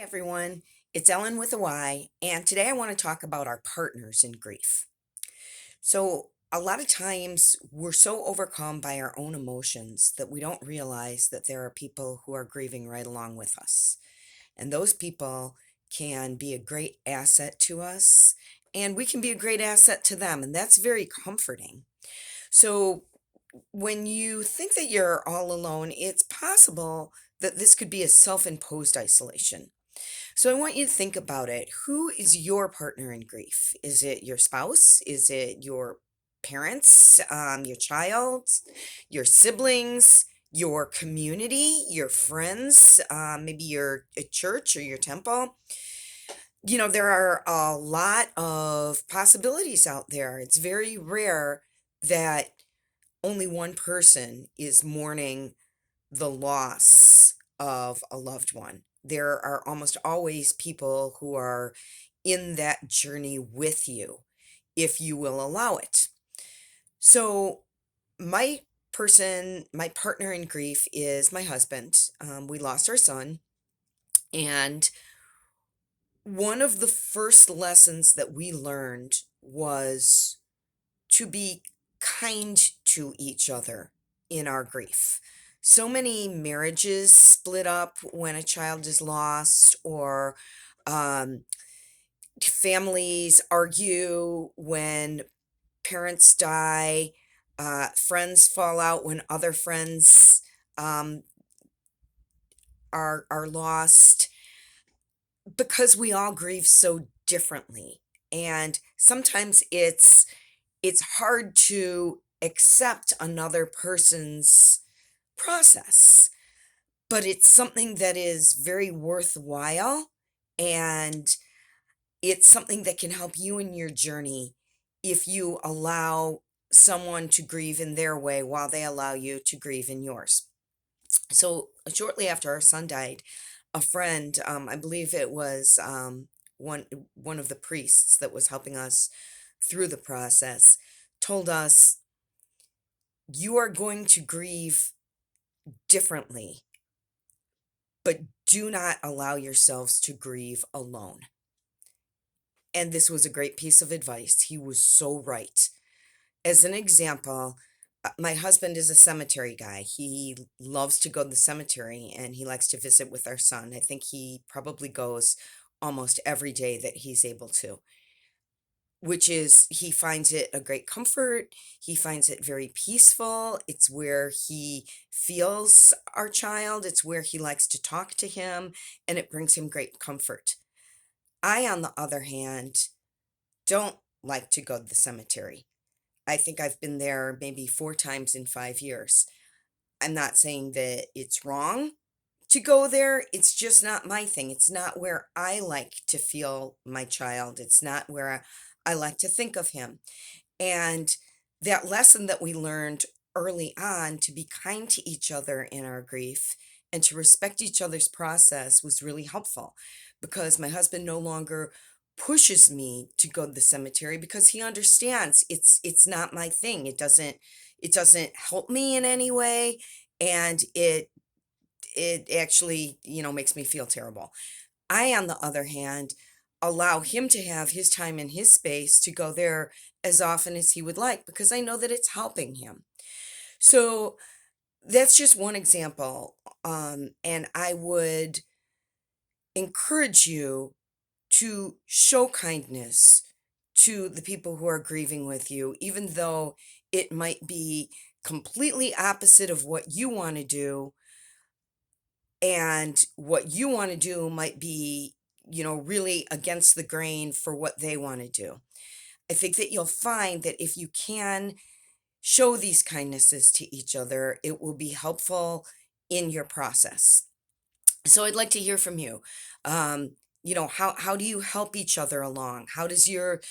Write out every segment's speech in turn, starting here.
Everyone, it's Ellen with a Y, and today I want to talk about our partners in grief. So, a lot of times we're so overcome by our own emotions that we don't realize that there are people who are grieving right along with us. And those people can be a great asset to us, and we can be a great asset to them, and that's very comforting. So, when you think that you're all alone, it's possible that this could be a self imposed isolation. So I want you to think about it. Who is your partner in grief? Is it your spouse? Is it your parents, your child, your siblings, your community, your friends, maybe your church or your temple? There are a lot of possibilities out there. It's very rare that only one person is mourning the loss of a loved one. There are almost always people who are in that journey with you, if you will allow it. So, my partner in grief is my husband. We lost our son, and one of the first lessons that we learned was to be kind to each other in our grief. So many marriages split up when a child is lost, or um, families argue when parents die, friends fall out when other friends um, are lost, because we all grieve so differently. And sometimes it's hard to accept another person's process, but it's something that is very worthwhile, and it's something that can help you in your journey if you allow someone to grieve in their way while they allow you to grieve in yours. So shortly after our son died, a friend, I believe it was one of the priests that was helping us through the process, told us, "You are going to grieve differently, but do not allow yourselves to grieve alone." And this was a great piece of advice. He was so right. As an example, my husband is a cemetery guy. He loves to go to the cemetery, and he likes to visit with our son. I think he probably goes almost every day that he's able to, which is, he finds it a great comfort. He finds it very peaceful. It's where he feels our child. It's where he likes to talk to him, and it brings him great comfort. I, on the other hand, don't like to go to the cemetery. I think I've been there maybe 4 times in 5 years. I'm not saying that it's wrong to go there. It's just not my thing. It's not where I like to feel my child. It's not where I like to think of him. And that lesson that we learned early on, to be kind to each other in our grief and to respect each other's process, was really helpful, because my husband no longer pushes me to go to the cemetery, because he understands it's not my thing. It doesn't help me in any way, and it actually, makes me feel terrible. I, on the other hand, allow him to have his time and his space to go there as often as he would like, because I know that it's helping him. So that's just one example. And I would encourage you to show kindness to the people who are grieving with you, even though it might be completely opposite of what you want to do, and what you want to do might be, really against the grain for what they want to do. I think that you'll find that if you can show these kindnesses to each other, it will be helpful in your process. So I'd like to hear from you. How do you help each other along? How does your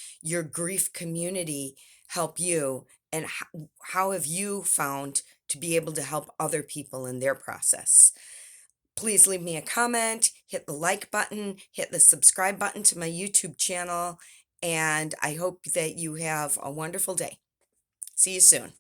grief community help you? And how have you found to be able to help other people in their process? Please leave me a comment, hit the like button, hit the subscribe button to my YouTube channel, and I hope that you have a wonderful day. See you soon.